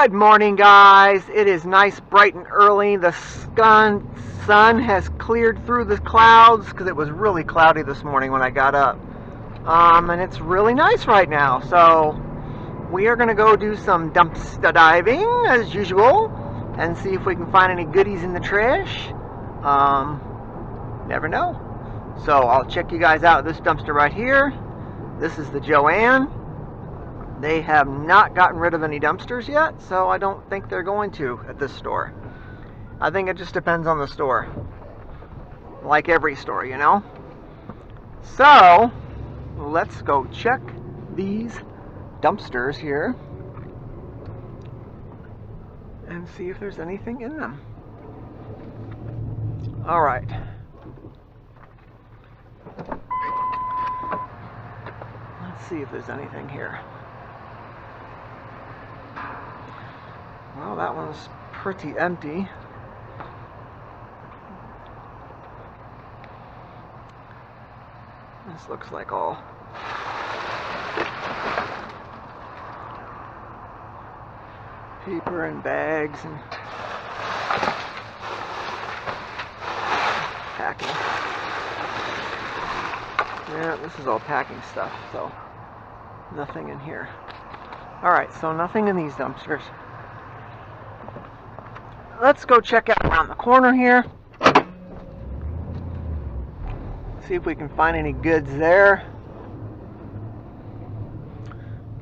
Good morning, guys. It is nice, bright, and early. The sun has cleared through the clouds because it was really cloudy this morning when I got up. And it's really nice right now. So we are going to go do some dumpster diving as usual and see if we can find any goodies in the trash. Never know. So I'll check you guys out at this dumpster right here. This is the Joanne. They have not gotten rid of any dumpsters yet, so I don't think they're going to at this store. I think it just depends on the store. Like every store, you know? So, let's go check these dumpsters here and see if there's anything in them. Alright. Let's see if there's anything here. Well, that one's pretty empty. This looks like all paper and bags and packing. Yeah, this is all packing stuff, so nothing in here. Alright, so nothing in these dumpsters. Let's go check out around the corner here. See if we can find any goods there.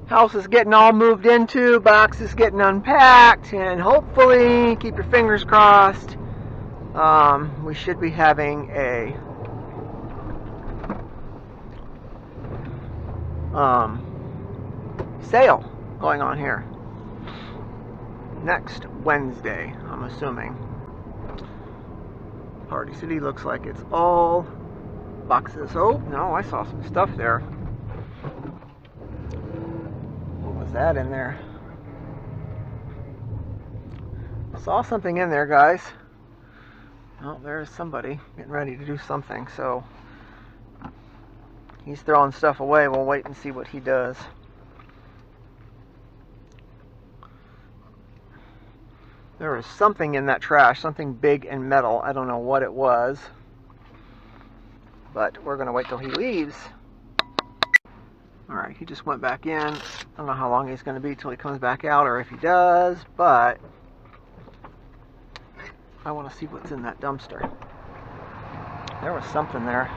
House is getting all moved into, boxes getting unpacked, and hopefully, keep your fingers crossed, we should be having a sale going on here next Wednesday, I'm assuming. Party City looks like it's all boxes. Oh, no, I saw some stuff there. What was that in there? I saw something in there, guys. Oh, there's somebody getting ready to do something, so he's throwing stuff away. We'll wait and see what he does. There was something in that trash, something big and metal. I don't know what it was, but we're going to wait till he leaves. Alright, he just went back in. I don't know how long he's going to be till he comes back out, or if he does, but I want to see what's in that dumpster. There was something there.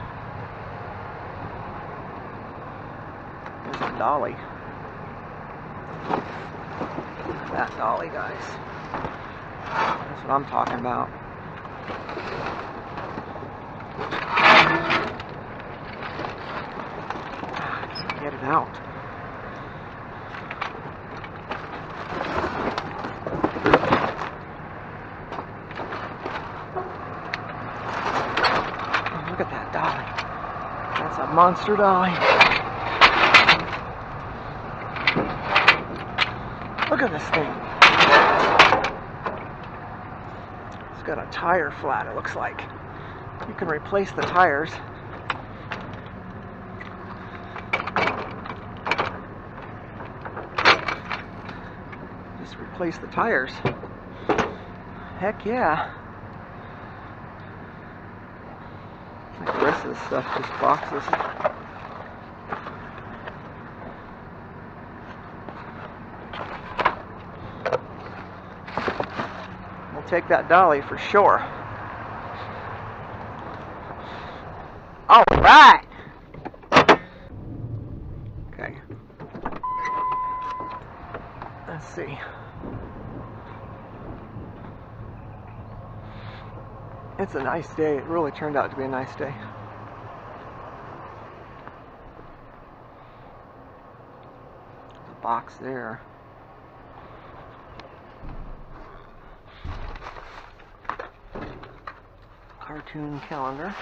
There's a dolly. Look at that dolly, guys. That's what I'm talking about. I can't get it out. Oh, look at that dolly. That's a monster dolly. Look at this thing. Got a tire flat, it looks like. You can replace the tires. Just replace the tires. Heck yeah. Like the rest of this stuff, just boxes. Take that dolly for sure. All right. Okay. Let's see. It's a nice day. It really turned out to be a nice day. There's a box there. Cartoon calendar.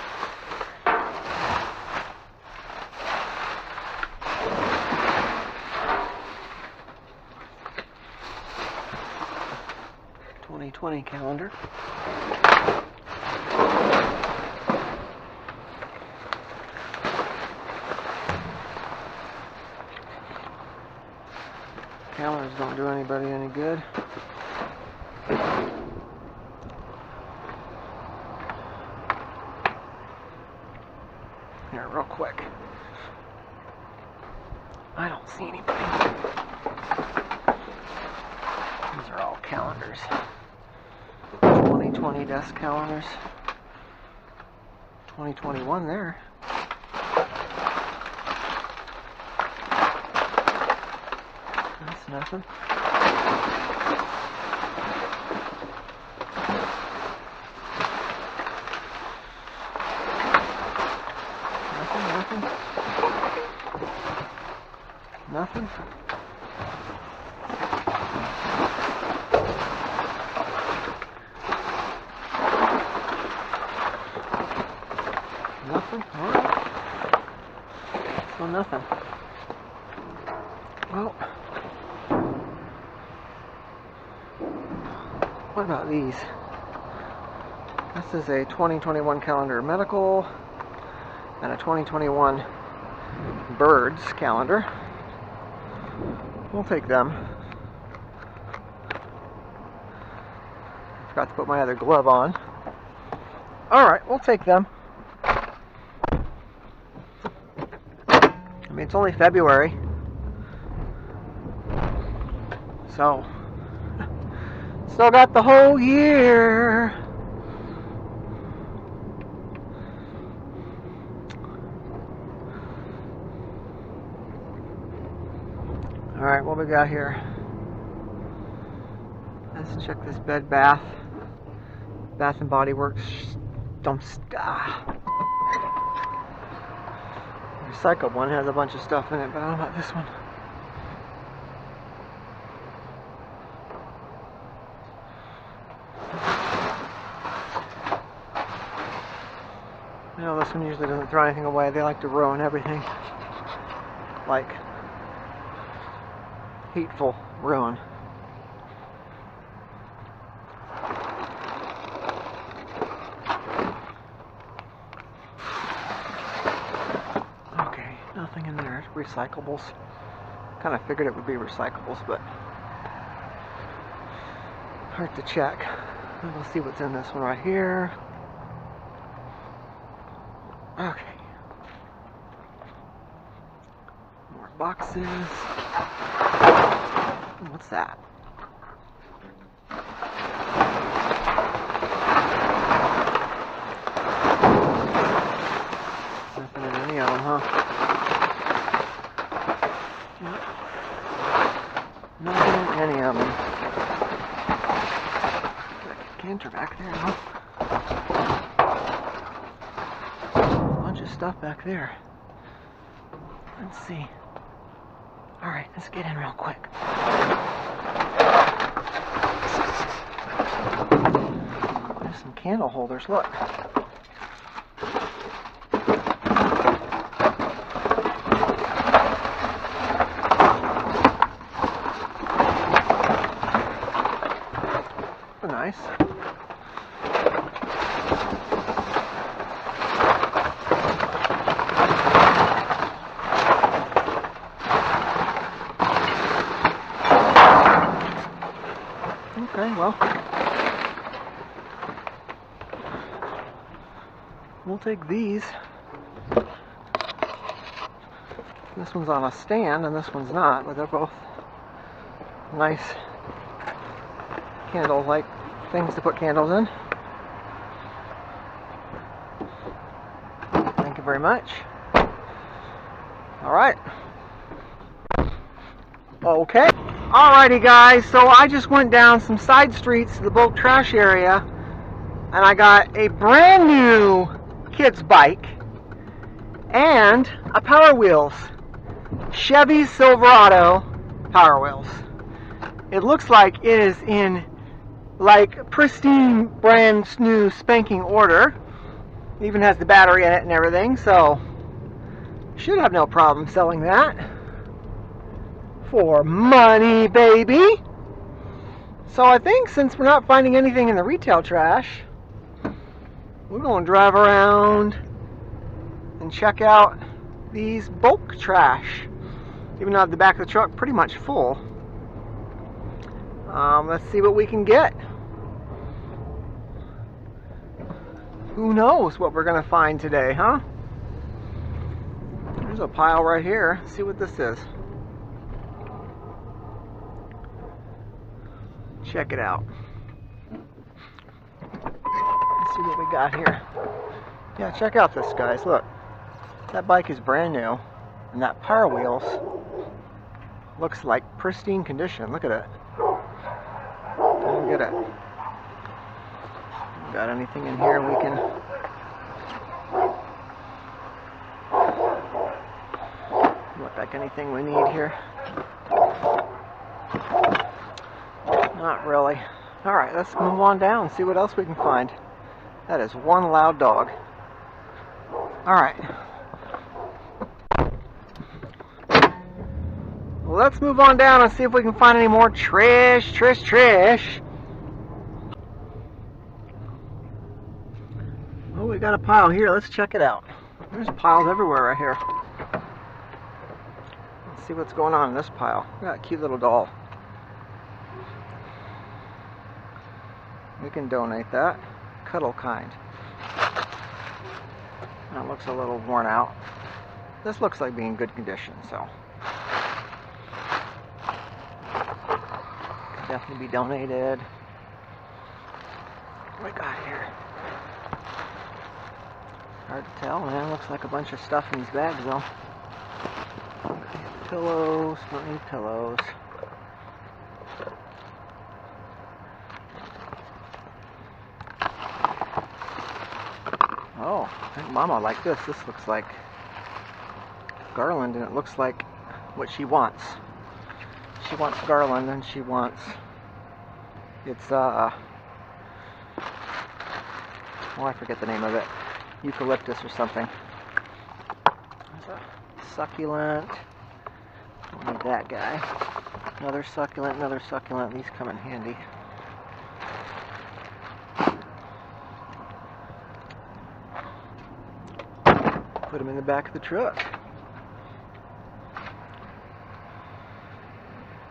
'20 calendar. Calendars don't do anybody any good. here real quick. I don't see anybody. These are all calendars. 2020 desk calendars. 2021 there. That's nothing. Nothing. Nothing. Nothing. All right. So nothing. Well, what about these? This is a 2021 calendar medical and a 2021 birds calendar. We'll take them. Forgot to put my other glove on. Alright, we'll take them. I mean, it's only February. So, still got the whole year. Alright, what we got here? Let's check this Bed Bath and Body Works dumpster. Recycled one has a bunch of stuff in it, but I don't know about this one. You know, this one usually doesn't throw anything away. They like to ruin everything. Like hateful ruin. Okay, nothing in there. Recyclables. Kind of figured it would be recyclables, but hard to check. We'll see what's in this one right here. Okay. More boxes. What's that? Nothing in any of them, huh? Yep. Nothing in any of them. Got a canter back there, huh? A bunch of stuff back there. Let's see. Alright, let's get in real quick. There's some candle holders, look. Nice. Okay, well, we'll take these. This one's on a stand and this one's not, but they're both nice candle-like things to put candles in. Thank you very much. Alright. Okay. Alrighty guys, so I just went down some side streets to the bulk trash area and I got a brand new kid's bike and a Power Wheels. Chevy Silverado Power Wheels. It looks like it is in like pristine brand new spanking order. It even has the battery in it and everything, so should have no problem selling that for money, baby. So I think since we're not finding anything in the retail trash, we're going to drive around and check out these bulk trash. Even though the back of the truck pretty much full. Let's see what we can get. Who knows what we're going to find today, huh? a pile right here. Let's see what this is. Check it out. Let's see what we got here. Yeah, check out this, guys. Look, that bike is brand new, and that Power Wheels looks like pristine condition. Look at it. Look at it. Got anything in here we can... Look like anything we need here? Not really. Alright, let's move on down and see what else we can find. That is one loud dog. Alright. Well, let's move on down and see if we can find any more trash. Oh, we got a pile here. Let's check it out. There's piles everywhere right here. Let's see what's going on in this pile. We got a cute little doll. We can donate that. Cuddle kind. That looks a little worn out. This looks like being in good condition, so could definitely be donated. What we got here? Hard to tell, man. Looks like a bunch of stuff in these bags, though. Pillows, don't need pillows. Oh, I think Mama liked this. This looks like garland, and it looks like what she wants. She wants garland, and she wants... It's, oh, I forget the name of it. Eucalyptus or something. There's a succulent. Don't need that guy. Another succulent, another succulent. These come in handy. Put them in the back of the truck.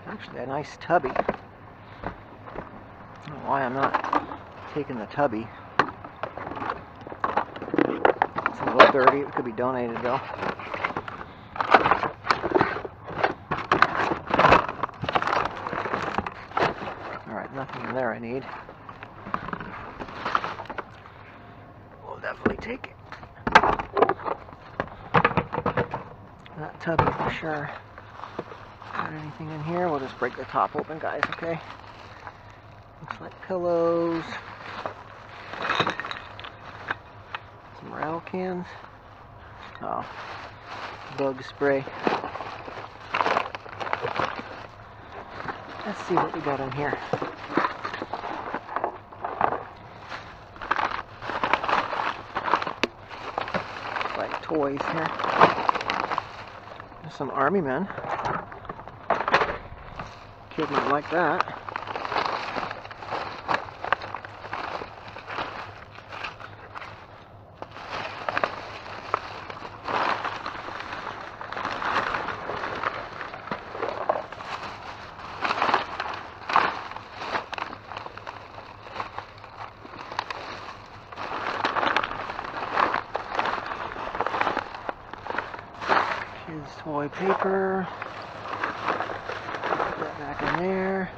Actually, a nice tubby. I don't know why I'm not taking the tubby. It's a little dirty. It could be donated, though. Alright, nothing in there I need. We'll definitely take it. That tubby for sure. Got anything in here? We'll just break the top open, guys, okay? Looks like pillows. Some rattle cans. Oh, bug spray. Let's see what we got in here. Looks like toys here. There's some army men. Kid might like that. Kids' toy paper. Put that back in there.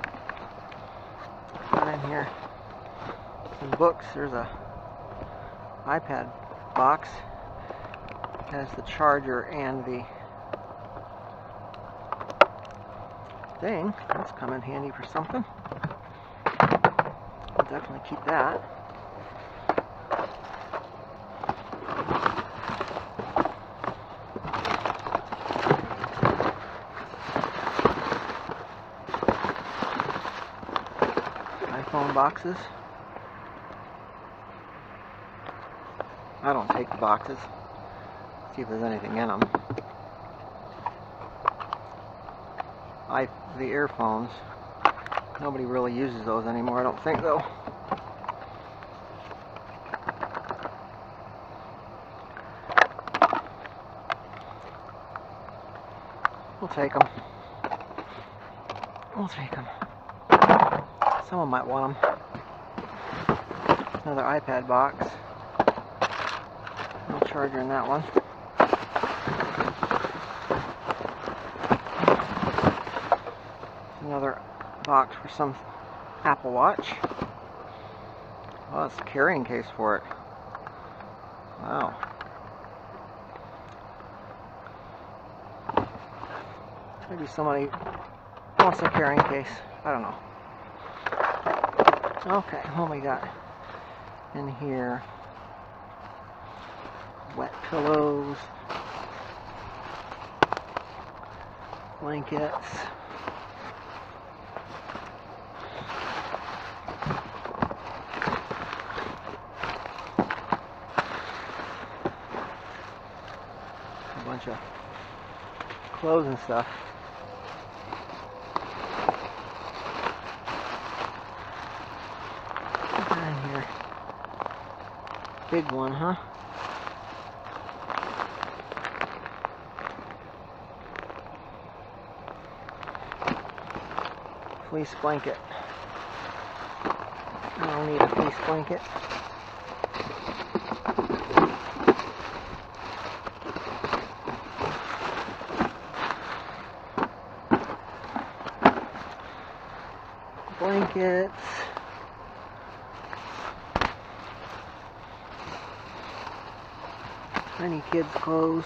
Got in here some books. There's a iPad box. It has the charger and the thing. That's come in handy for something. I'll definitely keep that. iPhone boxes. I don't take the boxes. See if there's anything in them. The earphones. Nobody really uses those anymore, I don't think, though. We'll take them. We'll take them. Someone might want them. Another iPad box. No charger in that one. box for some Apple Watch. Oh, it's a carrying case for it. Wow. Maybe somebody wants a carrying case. I don't know. Okay, what we got in here? Wet pillows, blankets, a bunch of clothes and stuff. What's that in here? Big one, huh? Fleece blanket. I don't need a fleece blanket. Blankets. Tiny kids' clothes.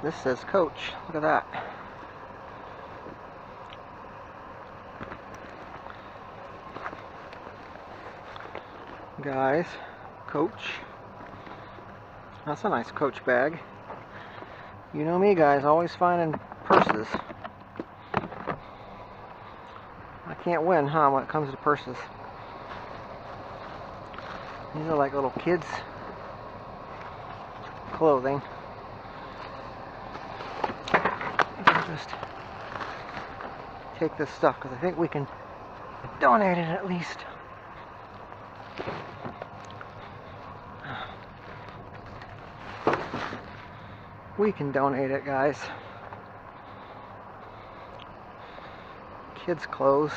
This says Coach. Look at that. Guys, Coach. That's a nice Coach bag. You know me, guys, always finding purses. I can't win, huh, when it comes to purses. These are like little kids' clothing. Just take this stuff because I think we can donate it at least. We can donate it, guys. Kids' clothes.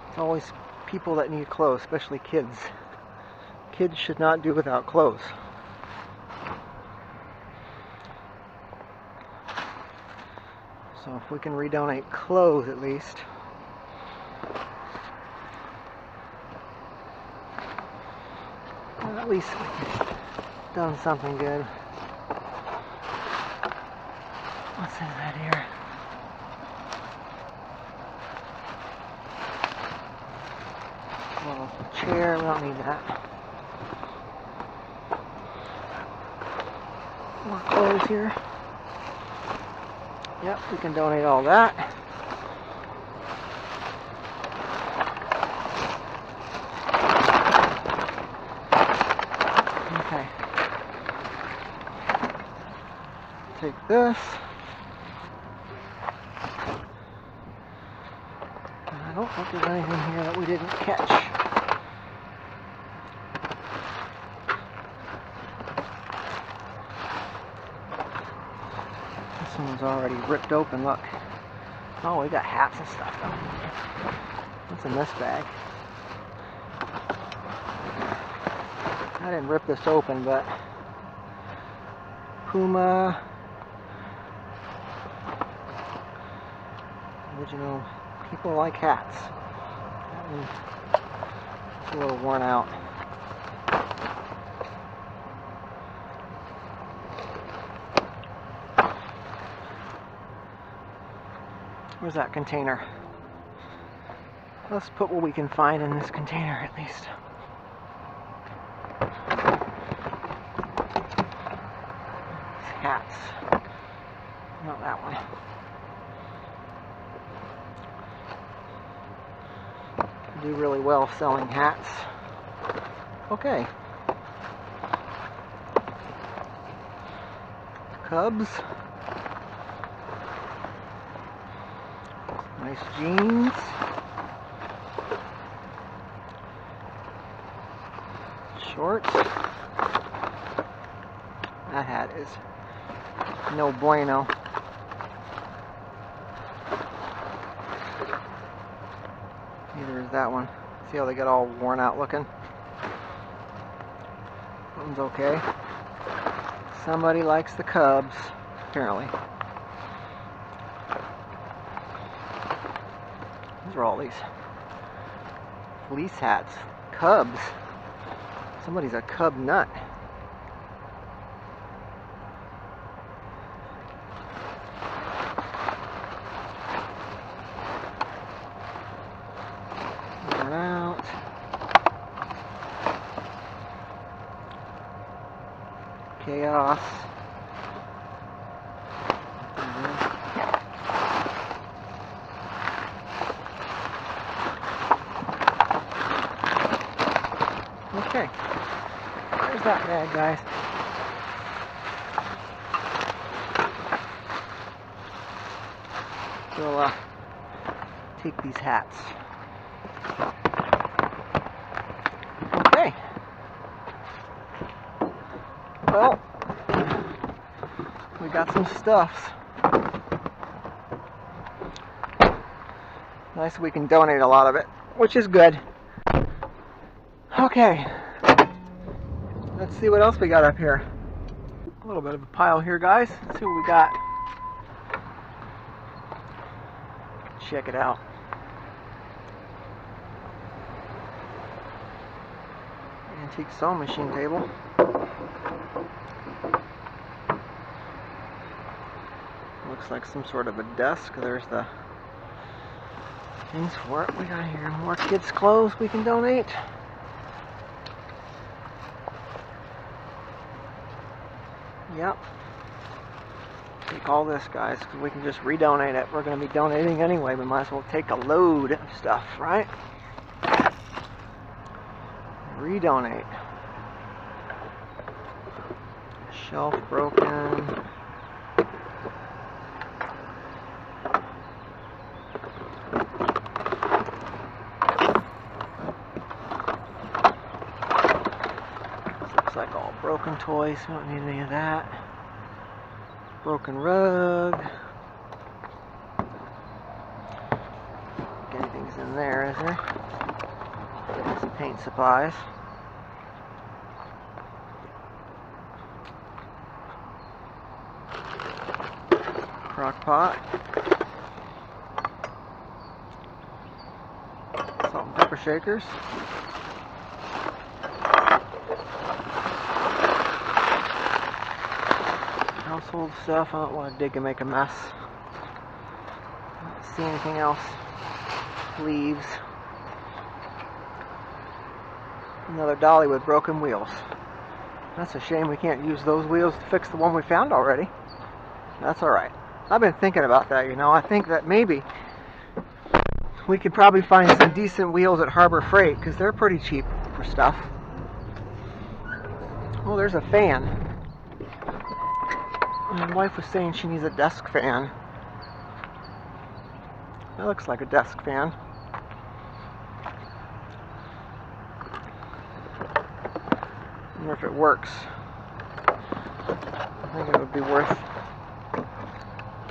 It's always people that need clothes, especially kids. Kids should not do without clothes. So if we can redonate clothes at least. Well, at least we've done something good. What's in that here? A little chair, we don't need that. More clothes here. Yep, we can donate all that. Okay. Take this. And I don't think there's anything here that we didn't catch. This one's already ripped open, look. Oh, we got hats and stuff though. What's in this bag? I didn't rip this open, but Puma original. People like hats. It's a little worn out. Where's that container? Let's put what we can find in this container at least. Hats. Not that one. Do really well selling hats. Okay. Cubs. Nice jeans. Shorts. That hat is no bueno. Neither is that one. See how they get all worn out looking? one's okay. Somebody likes the cubs, apparently. These are all these fleece hats. Cubs. Somebody's a cub nut. Get out. Chaos. Okay, there's that bag, guys. We'll take these hats. Okay. Well, we got some stuffs. Nice, we can donate a lot of it, which is good. Okay, let's see what else we got up here. A little bit of a pile here, guys. Let's see what we got. Check it out. Antique sewing machine table. Looks like some sort of a desk. There's the things for it. We got here more kids' clothes we can donate. Yep. Take all this, guys, because we can just redonate it. We're going to be donating anyway. We might as well take a load of stuff, right? Redonate. Shelf broken. This looks like all broken toys. We don't need any of that. Broken rug. Anything's in there, is there? Some paint supplies. Crock pot. Salt and pepper shakers. Household stuff. I don't want to dig and make a mess. I don't see anything else. Leaves. Another dolly with broken wheels. That's a shame we can't use those wheels to fix the one we found already. That's alright. I've been thinking about that, you know. I think that maybe we could probably find some decent wheels at Harbor Freight because they're pretty cheap for stuff. Oh, there's a fan. My wife was saying she needs a desk fan. That looks like a desk fan. I wonder if it works. I think it would be worth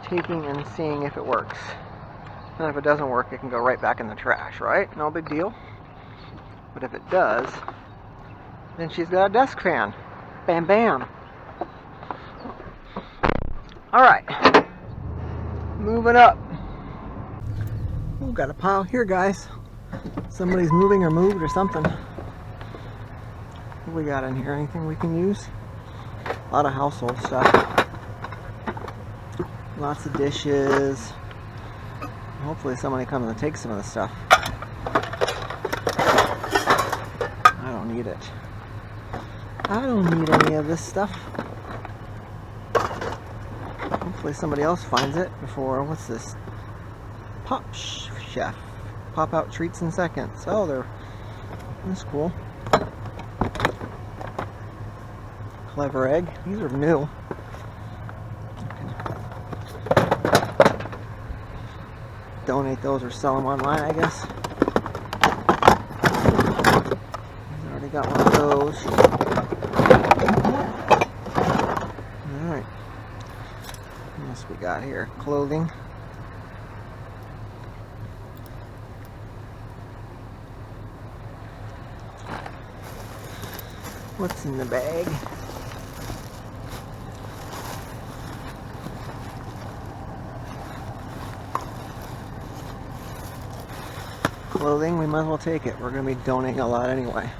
taking and seeing if it works. And if it doesn't work, it can go right back in the trash, right? No big deal. But if it does, then she's got a desk fan. Bam, bam. Alright. Moving up. We've got a pile here, guys. Somebody's moving or moved or something. What we got in here? Anything we can use? A lot of household stuff. Lots of dishes. Hopefully somebody comes and takes some of the stuff. I don't need it. I don't need any of this stuff. Hopefully somebody else finds it before, what's this? Pop Chef. Pop out treats in seconds. Oh, that's cool. Clever egg. These are new. Donate those or sell them online, I guess. I already got one of those. Alright. What else we got here? Clothing. What's in the bag? Clothing, we might as well take it. We're going to be donating a lot anyway.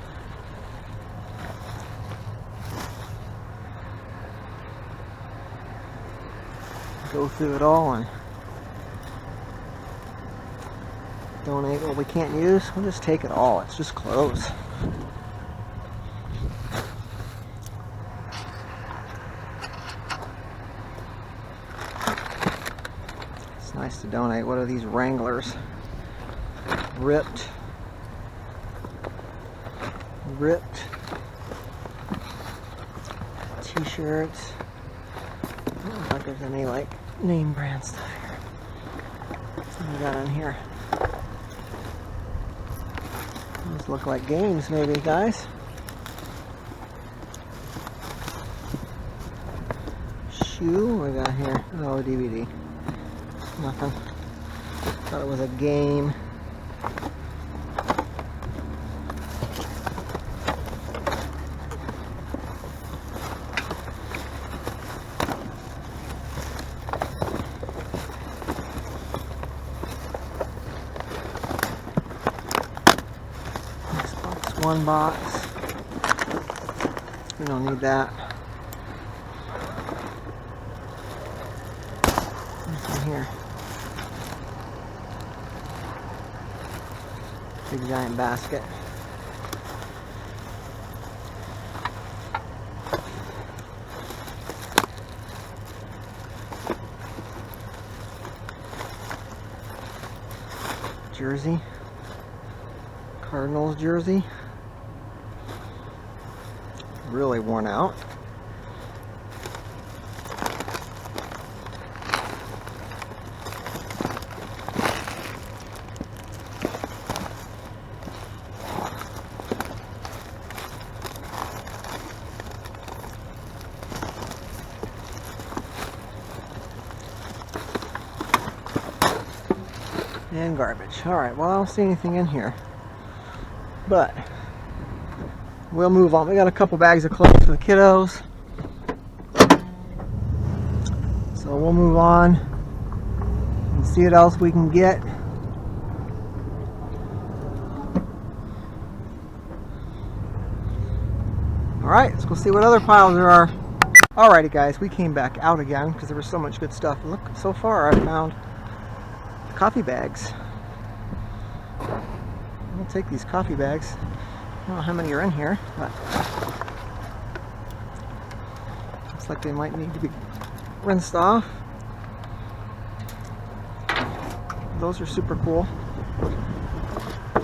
Go through it all and donate what we can't use. We'll just take it all. It's just clothes. It's nice to donate. What are these Wranglers? Ripped t-shirts. I don't look like there's any like name brand stuff here. What we got on here? These look like games maybe, guys. Shoe, what we got here? Oh, DVD. Nothing. Thought it was a game. One box. We don't need that. What's in here? Big giant basket. Jersey. Cardinals jersey. Really worn out. And garbage. Alright, well I don't see anything in here. But we'll move on. We got a couple bags of clothes for the kiddos. So we'll move on and see what else we can get. Alright, let's go see what other piles there are. Alrighty guys, we came back out again because there was so much good stuff. And look, so far I found coffee bags. I'll take these coffee bags. I don't know how many are in here, but looks like they might need to be rinsed off. Those are super cool.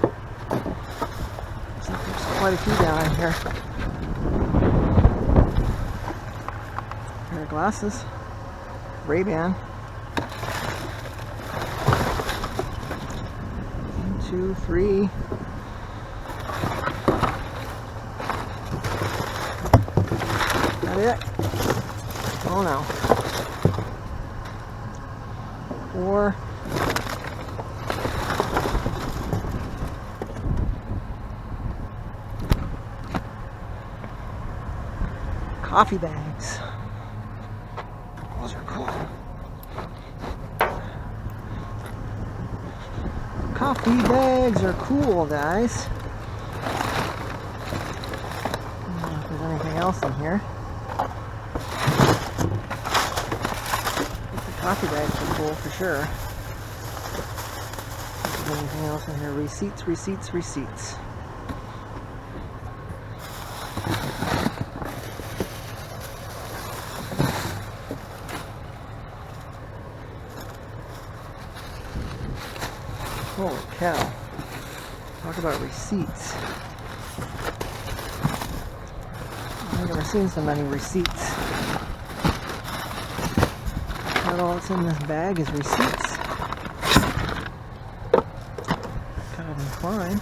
Looks like there's quite a few down in here. Pair of glasses. Ray-Ban. 1, 2, 3. It. Oh no. 4. Coffee bags. Those are cool. Coffee bags are cool, guys. I don't know if there's anything else in here. Coffee bags are cool for sure. Is there anything else in here? Receipts, receipts, receipts. Holy cow. Talk about receipts. I've never seen so many receipts. All that's in this bag is receipts. Calvin Klein.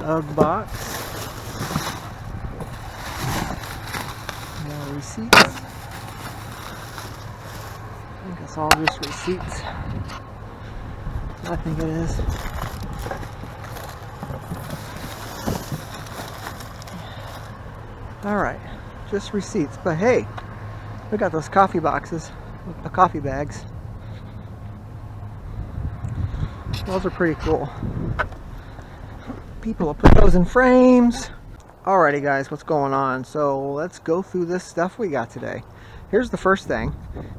Ugg box. More receipts. I think it's all just receipts. I think it is. Alright, just receipts. But hey, we got those coffee boxes, coffee bags. Those are pretty cool. People will put those in frames. Alrighty guys, what's going on? So let's go through this stuff we got today. Here's the first thing,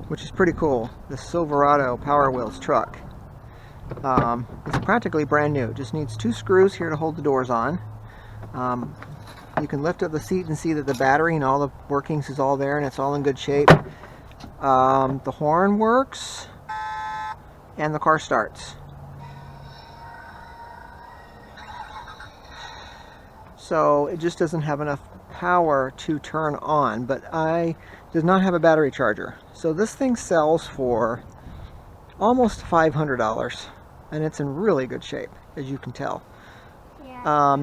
which is pretty cool. The Silverado Power Wheels truck. It's practically brand new. Just needs 2 screws here to hold the doors on. You can lift up the seat and see that the battery and all the workings is all there and it's all in good shape. The horn works and the car starts. So it just doesn't have enough power to turn on, but does not have a battery charger. So this thing sells for almost $500 and it's in really good shape, as you can tell. Yeah.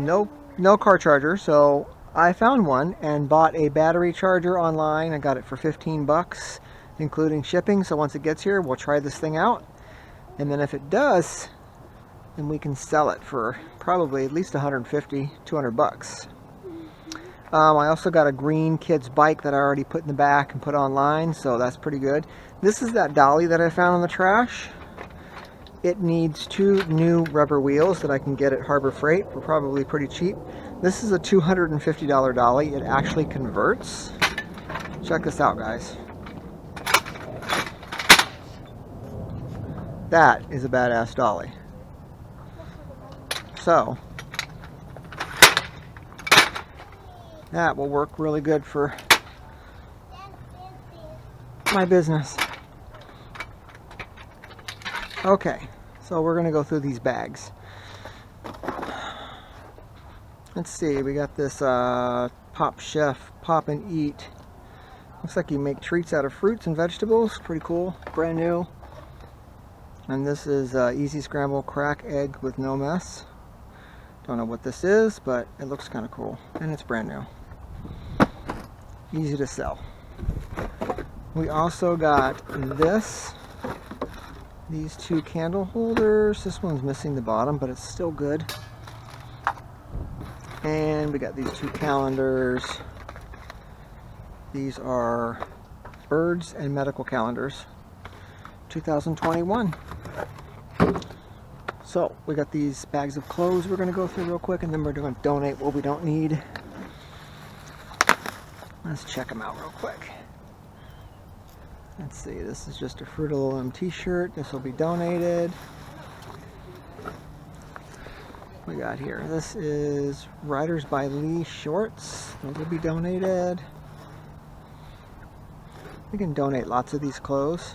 No car charger, so I found one and bought a battery charger online. I got it for 15 bucks, including shipping. So once it gets here, we'll try this thing out. And then if it does, then we can sell it for probably at least 150, 200 bucks. I also got a green kid's bike that I already put in the back and put online, so that's pretty good. This is that dolly that I found in the trash. It needs 2 new rubber wheels that I can get at Harbor Freight for probably pretty cheap. This is a $250 dolly. It actually converts. Check this out, guys. That is a badass dolly. So that will work really good for my business. Okay, so we're gonna go through these bags. Let's see, we got this Pop Chef Pop and Eat. Looks like you make treats out of fruits and vegetables. Pretty cool, brand new. And this is Easy Scramble Crack Egg with no mess. Don't know what this is, but it looks kind of cool, and it's brand new. Easy to sell. We also got these 2 candle holders. This one's missing the bottom, but it's still good. And we got these 2 calendars. These are birds and medical calendars, 2021. So we got these bags of clothes we're going to go through real quick, and then we're going to donate what we don't need. Let's check them out real quick. Let's see, this is just a Fruit of the Loom t-shirt. This will be donated. We got here, this is Riders by Lee shorts. Those will be donated. We can donate lots of these clothes,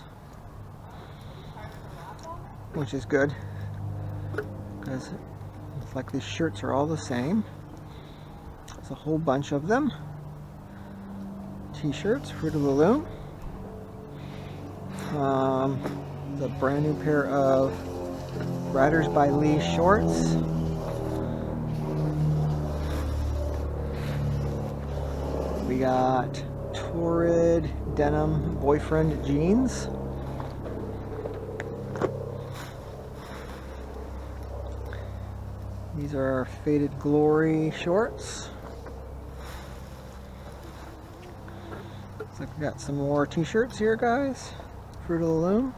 which is good, because it's like these shirts are all the same. There's a whole bunch of them. T-shirts, Fruit of the Loom. The brand new pair of Riders by Lee shorts. We got Torrid denim boyfriend jeans. These are our Faded Glory shorts. Looks like we got some more t-shirts here, guys. Fruit of the Loom.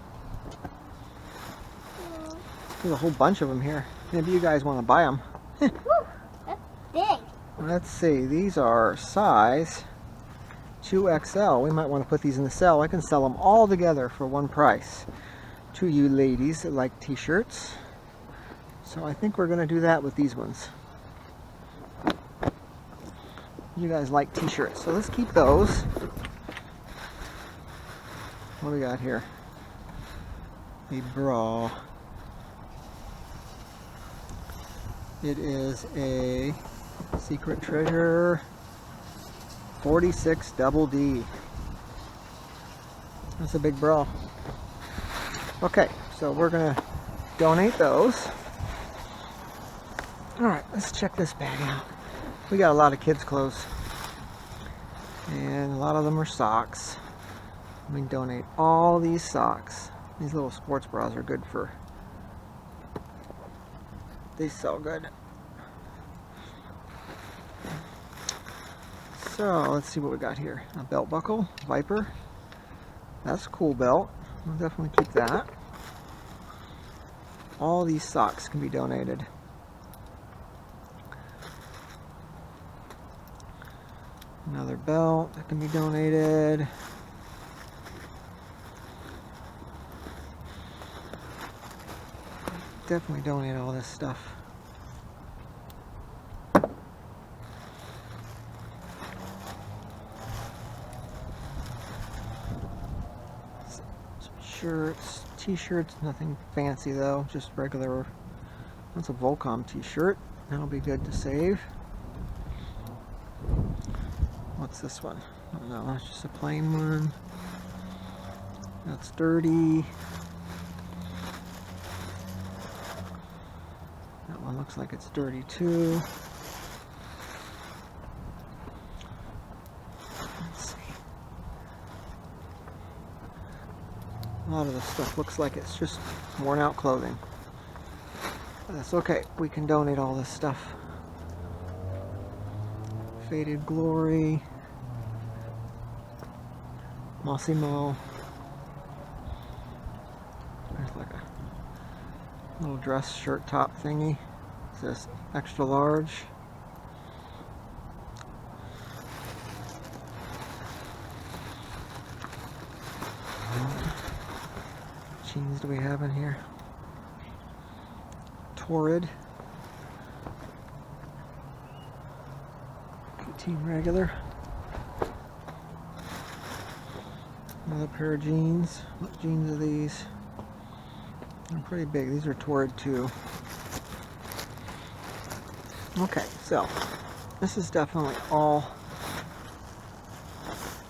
There's a whole bunch of them here. Maybe you guys want to buy them. Woo, that's big. Let's see, these are size 2XL. We might want to put these in the sale. I can sell them all together for one price to you ladies that like t-shirts. So I think we're going to do that with these ones. You guys like t-shirts, so let's keep those. What do we got here? A bra. It is a Secret Treasure 46 Double D. That's a big bra. Okay, so we're gonna donate those. Alright, let's check this bag out. We got a lot of kids' clothes, and a lot of them are socks. We can donate all these socks. These little sports bras are good for, they sell good. So let's see what we got here. A belt buckle, Viper. That's a cool belt. We'll definitely keep that. All these socks can be donated. Another belt that can be donated. Definitely donate all this stuff. Some shirts, t-shirts, nothing fancy though, just regular. That's a Volcom t-shirt. That'll be good to save. What's this one? I don't know, it's just a plain one. That's dirty. That one looks like it's dirty too. Let's see. A lot of this stuff looks like it's just worn out clothing. But that's okay, we can donate all this stuff. Faded Glory. Massimo. There's like a little dress shirt top thingy. It says extra large. What jeans do we have in here? Torrid. 18 regular. Another pair of jeans. What jeans are these? They're pretty big. These are Torrid too. Okay, so this is definitely all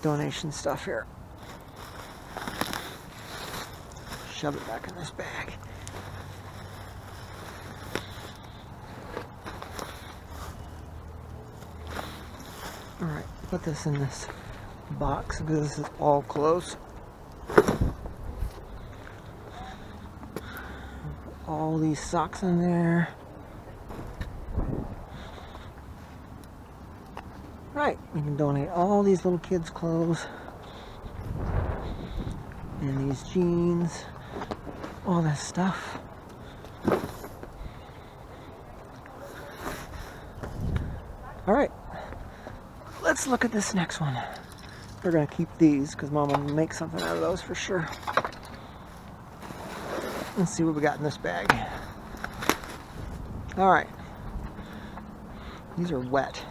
donation stuff here. Shove it back in this bag. Alright, put this in this box because this is all close. All these socks in there. Right, we can donate all these little kids' clothes and these jeans, all this stuff. Alright, let's look at this next one. We're going to keep these because Mom will make something out of those for sure. Let's see what we got in this bag. Alright. These are wet.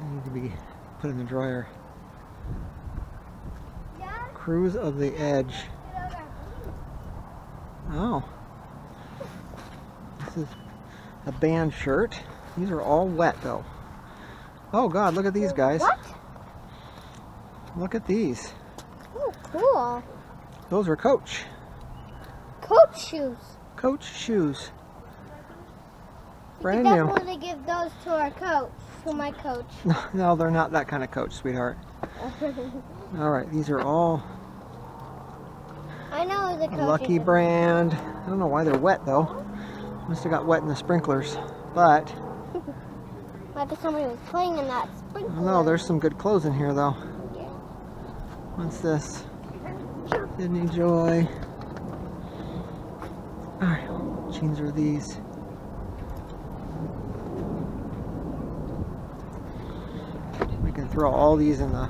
They need to be put in the dryer. Cruise of the Edge. Oh. This is a band shirt. These are all wet though. Oh God, look at these guys. What? Look at these. Oh, cool. Those are Coach. Coach shoes. Coach shoes. We Brand could new. definitely give those to our coach, to my coach. No, they're not that kind of Coach, sweetheart. Alright, these are all I know the coach. Lucky brand. I don't know why they're wet though. Must have got wet in the sprinklers. But, Might be somebody was playing in that sprinkler. no, there's some good clothes in here though. Yeah. What's this? Sydney Joy. Alright, what jeans are these? We can throw all these in the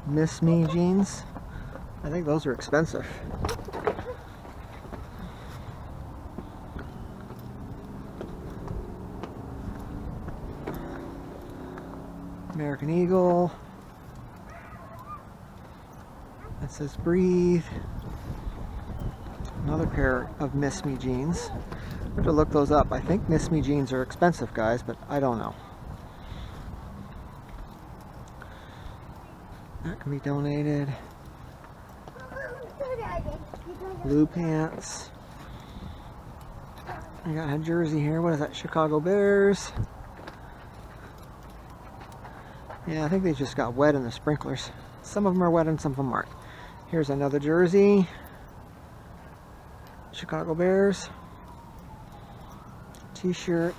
Miss Me jeans. I think those are expensive. American Eagle. That says Breathe. Another pair of Miss Me jeans. I have to look those up. I think Miss Me jeans are expensive, guys, but I don't know. That can be donated. Blue pants. I got a jersey here. What is that? Chicago Bears. Yeah, I think they just got wet in the sprinklers. Some of them are wet and some of them aren't. Here's another jersey. Chicago Bears. t-shirt.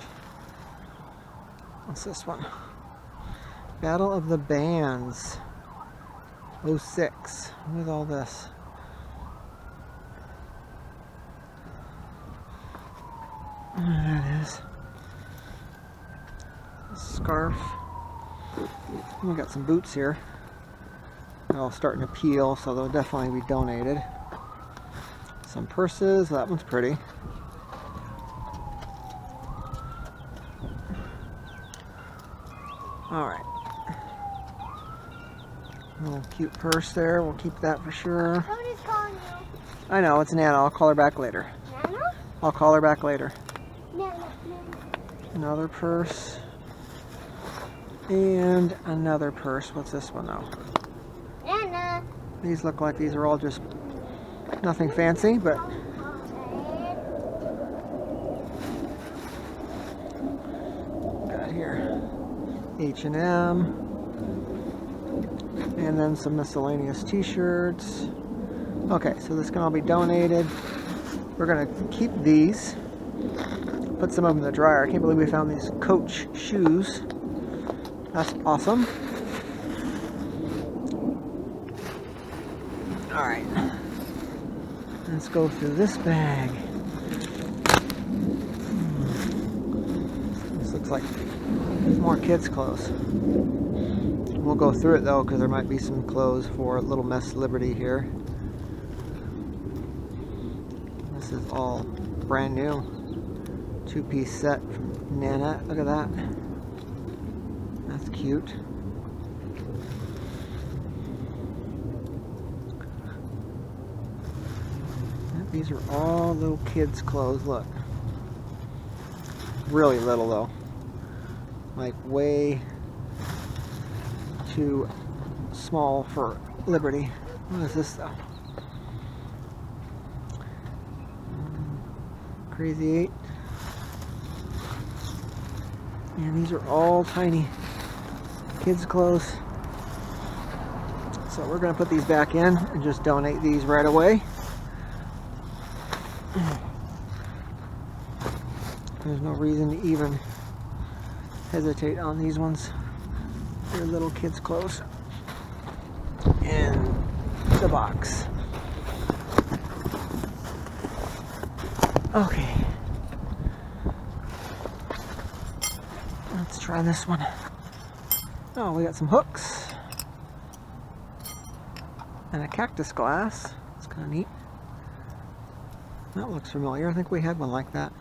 What's this one? Battle of the Bands 06. With all this. There it is. A scarf. We got some boots here. They're all starting to peel, so they'll definitely be donated. Some purses. That one's pretty. Alright. Little cute purse there. We'll keep that for sure. Somebody's calling you. I know, it's Nana. I'll call her back later. Nana? I'll call her back later. Nana. Another purse. And another purse. What's this one though? Nana. These look like these are all just nothing fancy, but got here H&M, and then some miscellaneous t-shirts. Okay, so this can all be donated. We're gonna keep these, put some of them in the dryer. I can't believe we found these Coach shoes. That's awesome. All right, let's go through this bag. This looks like more kids' clothes. We'll go through it though, because there might be some clothes for Little Miss Liberty here. This is all brand new. 2-piece set from Nana. Look at that. That's cute. These are all little kids' clothes. Look. Really little though. Like way too small for Liberty. What is this though? Crazy 8. And these are all tiny kids' clothes. So we're going to put these back in and just donate these right away. There's no reason to even hesitate on these ones. They're little kids' clothes. In the box. Okay. Let's try this one. Oh, we got some hooks. And a cactus glass. It's kind of neat. That looks familiar. I think we had one like that.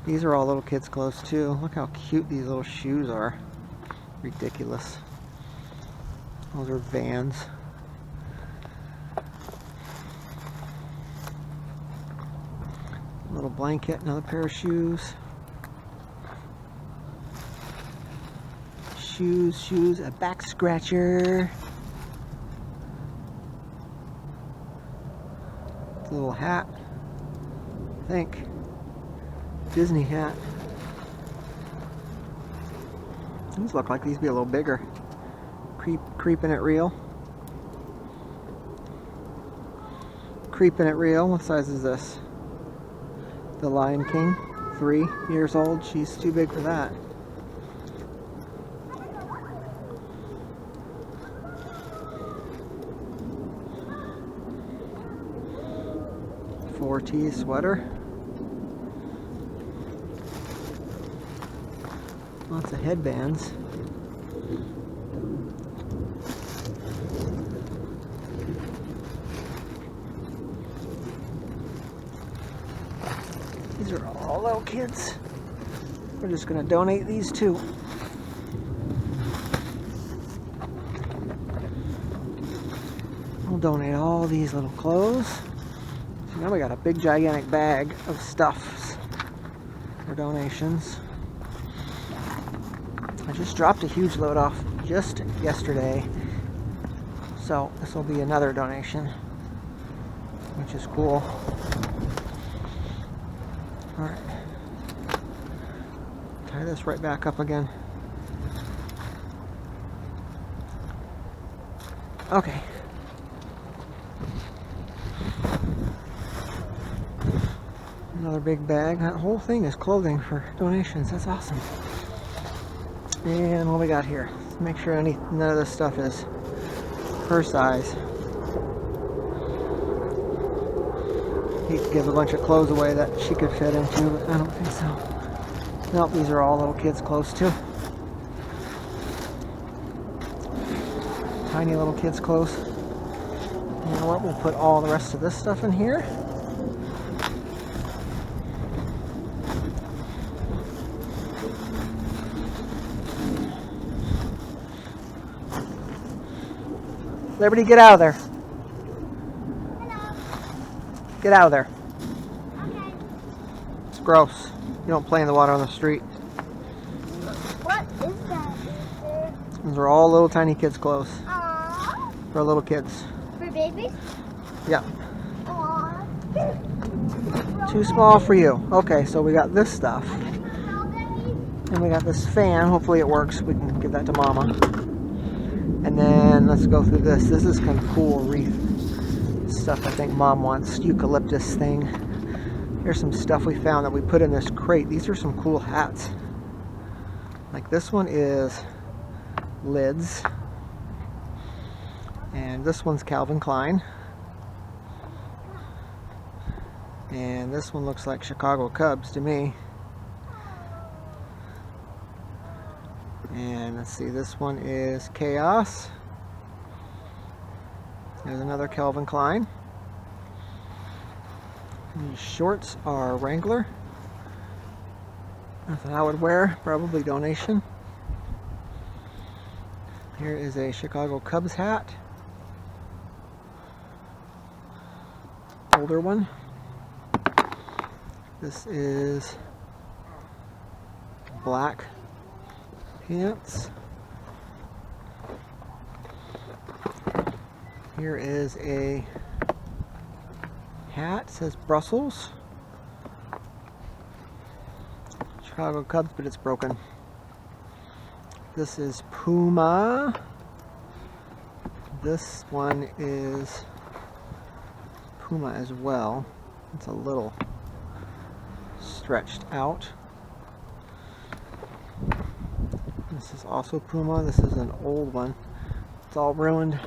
These are all little kids' clothes too. Look how cute these little shoes are. Ridiculous. Those are Vans. A little blanket, another pair of shoes. Shoes, a back scratcher. It's a little hat. I think. Disney hat. These look like these be a little bigger. Creeping it real. Creeping it real. What size is this? The Lion King. 3 years old. She's too big for that. $4T sweater. Lots of headbands. These are all little kids. We're just going to donate these too. We'll donate all these little clothes. So now we got a big gigantic bag of stuffs for donations. I just dropped a huge load off just yesterday, so this will be another donation, which is cool. Alright, tie this right back up again. Okay. Another big bag. That whole thing is clothing for donations. That's awesome. And what we got here? Let's make sure none of this stuff is her size. He could give a bunch of clothes away that she could fit into, but I don't think so. Nope, these are all little kids' clothes too. Tiny little kids' clothes. You know what? We'll put all the rest of this stuff in here. Liberty, get out of there. Hello. Get out of there. Okay. It's gross. You don't play in the water on the street. What is that? Those are all little tiny kids' clothes. Aww. For little kids. For babies? Yeah. Aww. Too small for you. Okay, so we got this stuff. And we got this fan. Hopefully it works. We can give that to Mama. And then let's go through this. This is kind of cool wreath stuff I think Mom wants. Eucalyptus thing. Here's some stuff we found that we put in this crate. These are some cool hats. Like this one is lids. And this one's Calvin Klein. And this one looks like Chicago Cubs to me. And let's see, this one is Chaos. There's another Calvin Klein. These shorts are Wrangler. Nothing I would wear, probably donation. Here is a Chicago Cubs hat. Older one. This is black pants. Here is a hat, it says Brussels. Chicago Cubs, but it's broken. This is Puma. This one is Puma as well. It's a little stretched out. This is also Puma. This is an old one. It's all ruined.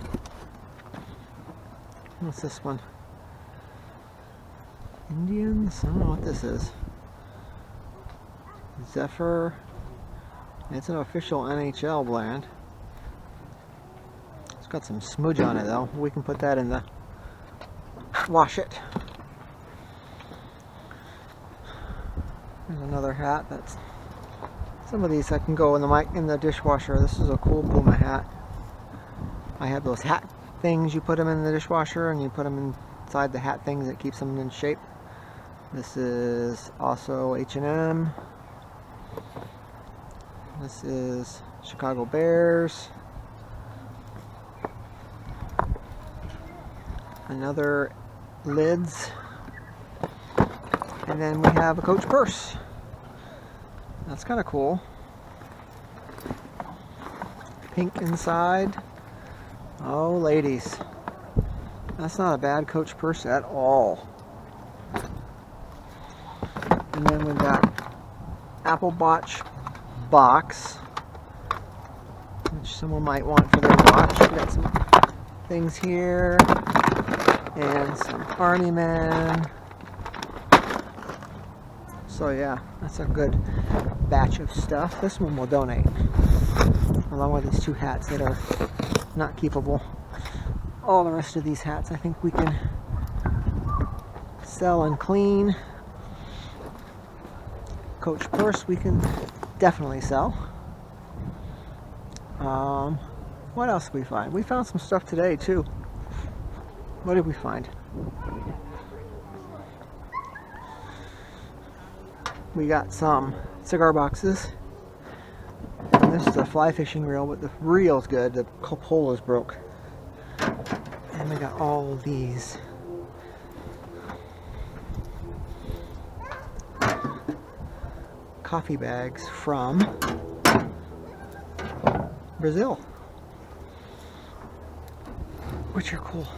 What's this one? Indians? I don't know what this is. Zephyr. It's an official NHL brand. It's got some smudge on it though. We can put that in the wash it. There's another hat. That's some of these that can go in the dishwasher. This is a cool Puma hat. I have those hat things. You put them in the dishwasher and you put them inside the hat things. It keeps them in shape. This is also H&M. This is Chicago Bears. Another lids. And then we have a Coach purse. That's kind of cool. Pink inside. Oh, ladies. That's not a bad Coach purse at all. And then we've got Apple Watch box, which someone might want for their watch. We got some things here. And some Army Men. So yeah, that's a good batch of stuff. This one we'll donate, along with these two hats that are not keepable. All the rest of these hats I think we can sell and clean. Coach purse we can definitely sell. What else did we find? We found some stuff today too. What did we find? We got some cigar boxes. And this is a fly fishing reel, but the reel's good. The pole is broke. And we got all these coffee bags from Brazil, which are cool.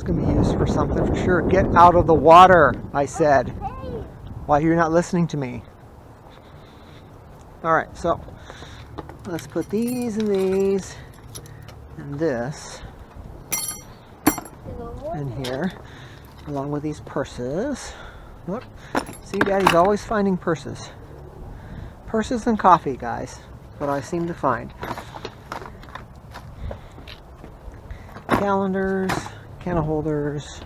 It's going to be used for something for sure. Get out of the water, I said. Hey. Why you're not listening to me. Alright, so let's put these and these and this in here, along with these purses. Look, see, Daddy's always finding purses. Purses and coffee, guys. What I seem to find. Calendars, can holders.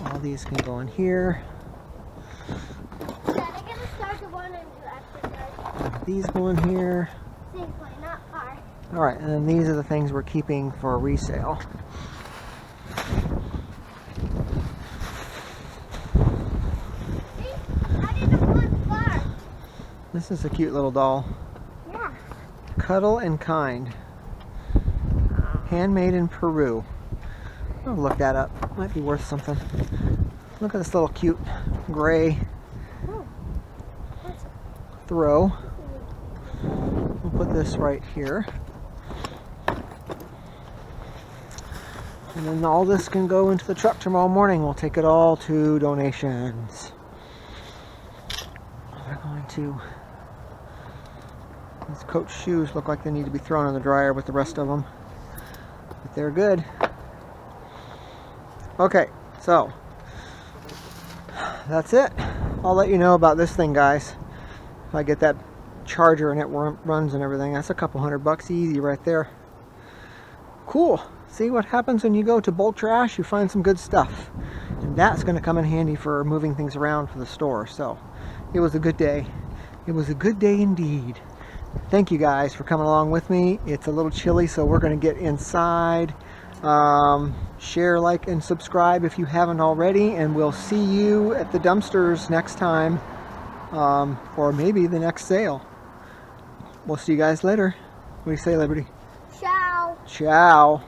All these can go in here. Dad, I gotta start the one and do exercise. These go in here. Safely, not far. Alright, and then these are the things we're keeping for resale. See? I didn't want far. This is a cute little doll. Yeah. Cuddle and Kind. Handmade in Peru. I'll look that up. Might be worth something. Look at this little cute gray Oh. What's throw. We'll put this right here. And then all this can go into the truck tomorrow morning. We'll take it all to donations. We're going to... These Coach shoes look like they need to be thrown in the dryer with the rest of them. But they're good. Okay, so that's it. I'll let you know about this thing, guys. If I get that charger and it runs and everything, that's a couple $100 easy right there. Cool. See what happens when you go to bulk trash? You find some good stuff. And that's going to come in handy for moving things around for the store. So it was a good day. It was a good day indeed. Thank you guys for coming along with me. It's a little chilly, so we're going to get inside. Share, like, and subscribe if you haven't already, and we'll see you at the dumpsters next time, or maybe the next sale. We'll see you guys later. What do you say, Liberty? Ciao. Ciao.